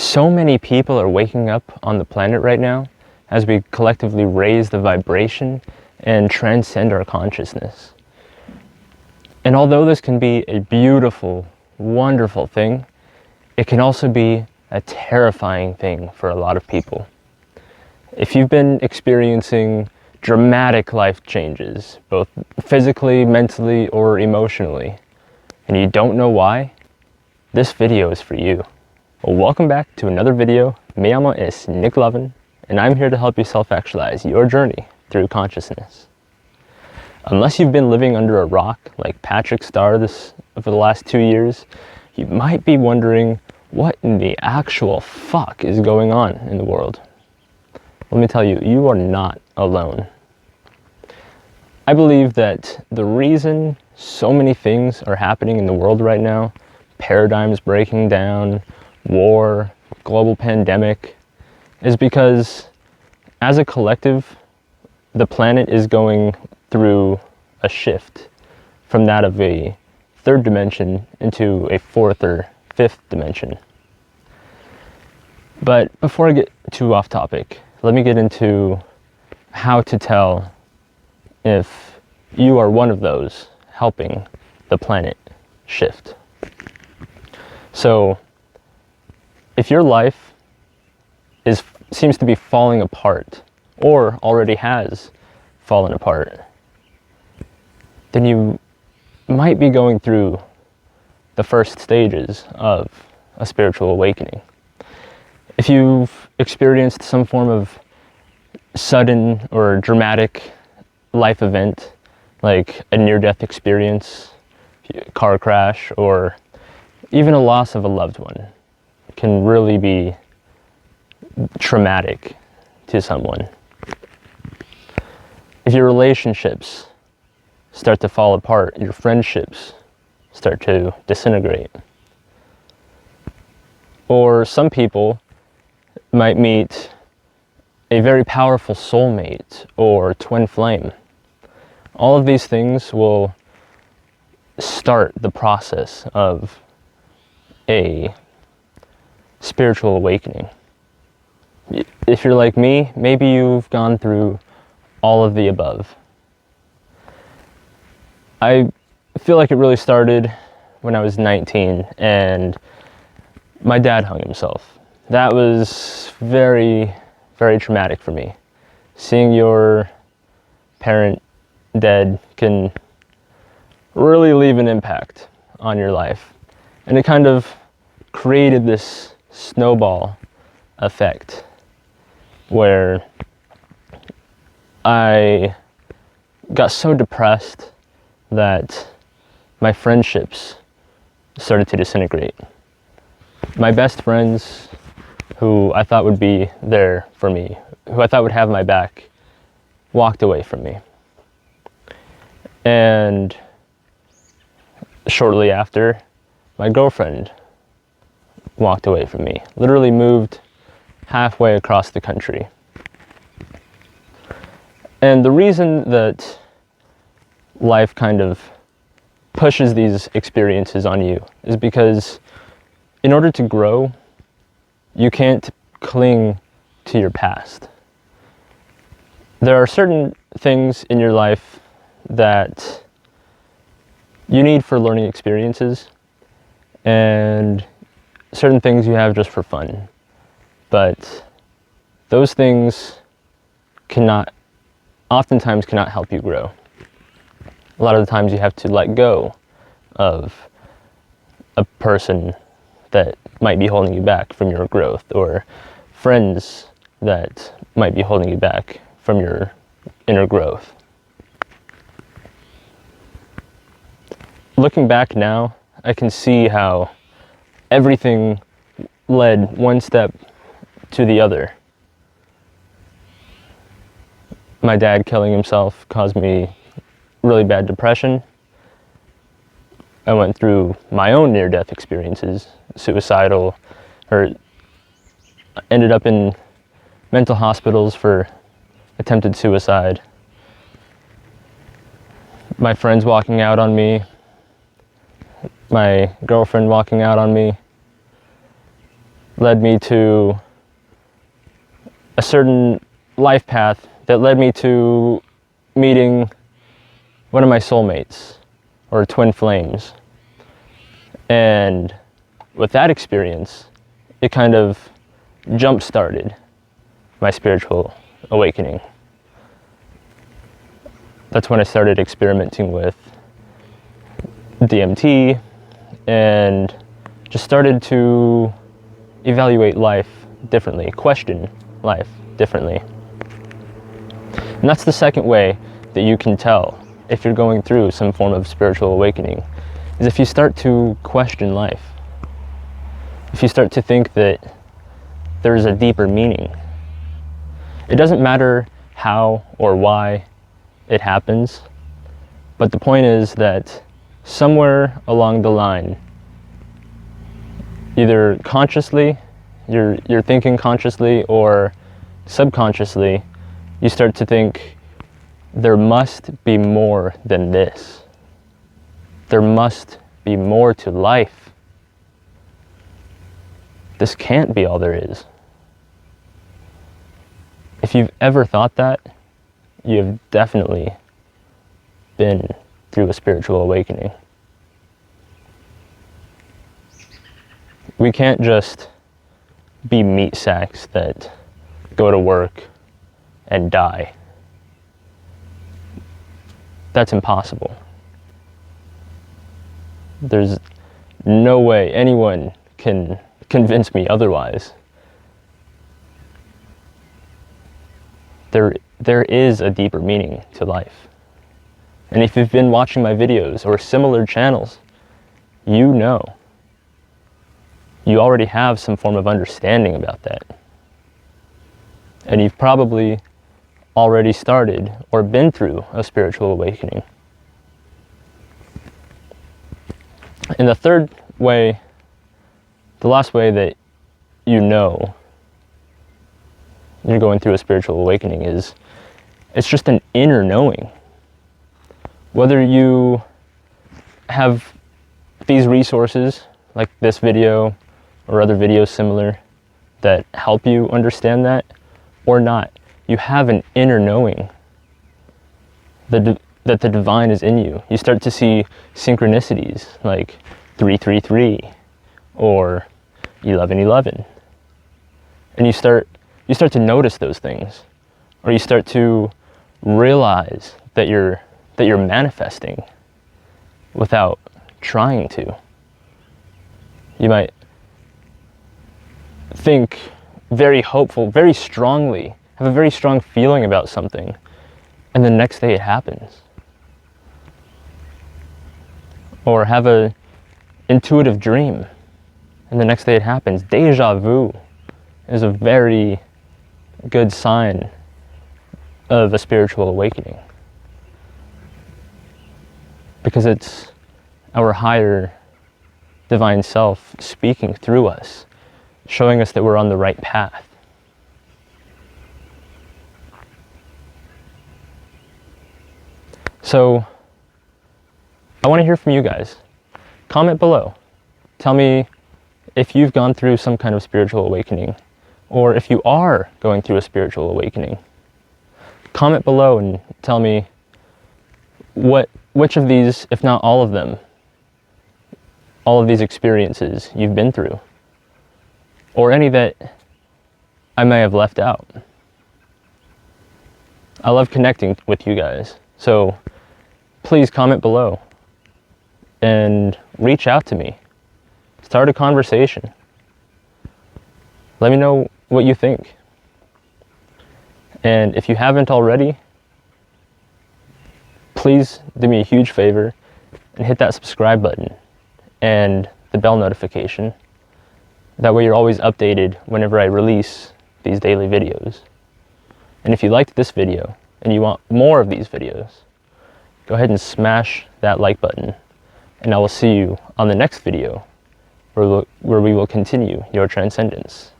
So many people are waking up on the planet right now as we collectively raise the vibration and transcend our consciousness. And although this can be a beautiful, wonderful thing, it can also be a terrifying thing for a lot of people. If you've been experiencing dramatic life changes, both physically, mentally, or emotionally, and you don't know why, this video is for you. Well, welcome back to another video. Me llamo es Nick Lovin, and I'm here to help you self-actualize your journey through consciousness. Unless you've been living under a rock like Patrick Starr for the last 2 years, you might be wondering what in the actual fuck is going on in the world. Let me tell you, you are not alone. I believe that the reason so many things are happening in the world right now, paradigms breaking down, war, global pandemic, is because as a collective, the planet is going through a shift from that of a third dimension into a fourth or fifth dimension. But before I get too off topic, let me get into how to tell if you are one of those helping the planet shift. So, if your life seems to be falling apart, or already has fallen apart, then you might be going through the first stages of a spiritual awakening. If you've experienced some form of sudden or dramatic life event, like a near-death experience, car crash, or even a loss of a loved one, can really be traumatic to someone. If your relationships start to fall apart, your friendships start to disintegrate, or some people might meet a very powerful soulmate or twin flame. All of these things will start the process of a spiritual awakening. If you're like me, maybe you've gone through all of the above. I feel like it really started when I was 19 and my dad hung himself. That was very, very traumatic for me. Seeing your parent dead can really leave an impact on your life. And it kind of created this snowball effect where I got so depressed that my friendships started to disintegrate. My best friends, who I thought would be there for me, who I thought would have my back, walked away from me. And shortly after, my girlfriend walked away from me, literally moved halfway across the country. And the reason that life kind of pushes these experiences on you is because in order to grow, you can't cling to your past. There are certain things in your life that you need for learning experiences, and certain things you have just for fun. But those things oftentimes cannot help you grow. A lot of the times you have to let go of a person that might be holding you back from your growth, or friends that might be holding you back from your inner growth. Looking back now, I can see how everything led one step to the other. My dad killing himself caused me really bad depression. I went through my own near-death experiences, suicidal, or ended up in mental hospitals for attempted suicide. My friends walking out on me, my girlfriend walking out on me. led me to a certain life path that led me to meeting one of my soulmates, or twin flames. And with that experience, it kind of jump-started my spiritual awakening. That's when I started experimenting with DMT and just started to evaluate life differently, question life differently. And that's the second way that you can tell if you're going through some form of spiritual awakening, is if you start to question life. If you start to think that there's a deeper meaning. It doesn't matter how or why it happens, but the point is that somewhere along the line, either consciously, you're thinking consciously, or subconsciously, you start to think, there must be more than this. There must be more to life. This can't be all there is. If you've ever thought that, you've definitely been through a spiritual awakening. We can't just be meat sacks that go to work and die. That's impossible. There's no way anyone can convince me otherwise. There is a deeper meaning to life. And if you've been watching my videos or similar channels, you know. You already have some form of understanding about that. And you've probably already started or been through a spiritual awakening. And the third way, the last way that you know you're going through a spiritual awakening is, it's just an inner knowing. Whether you have these resources, like this video or other videos similar, that help you understand that, or not, you have an inner knowing that the divine is in you. You start to see synchronicities like 333 or 1111, and you start to notice those things, or you start to realize that you're manifesting without trying to. You might think very hopeful, very strongly, have a very strong feeling about something, and the next day it happens. Or have a intuitive dream, and the next day it happens. Deja vu is a very good sign of a spiritual awakening, because it's our higher divine self speaking through us, showing us that we're on the right path. So I want to hear from you guys. Comment below. Tell me if you've gone through some kind of spiritual awakening, or if you are going through a spiritual awakening. Comment below and tell me which of these, if not all of them, all of these experiences you've been through, or any that I may have left out. I love connecting with you guys, so please comment below and reach out to me. Start a conversation. Let me know what you think. And if you haven't already, please do me a huge favor and hit that subscribe button and the bell notification. That way you're always updated whenever I release these daily videos. And if you liked this video and you want more of these videos, go ahead and smash that like button, and I will see you on the next video where we will continue your transcendence.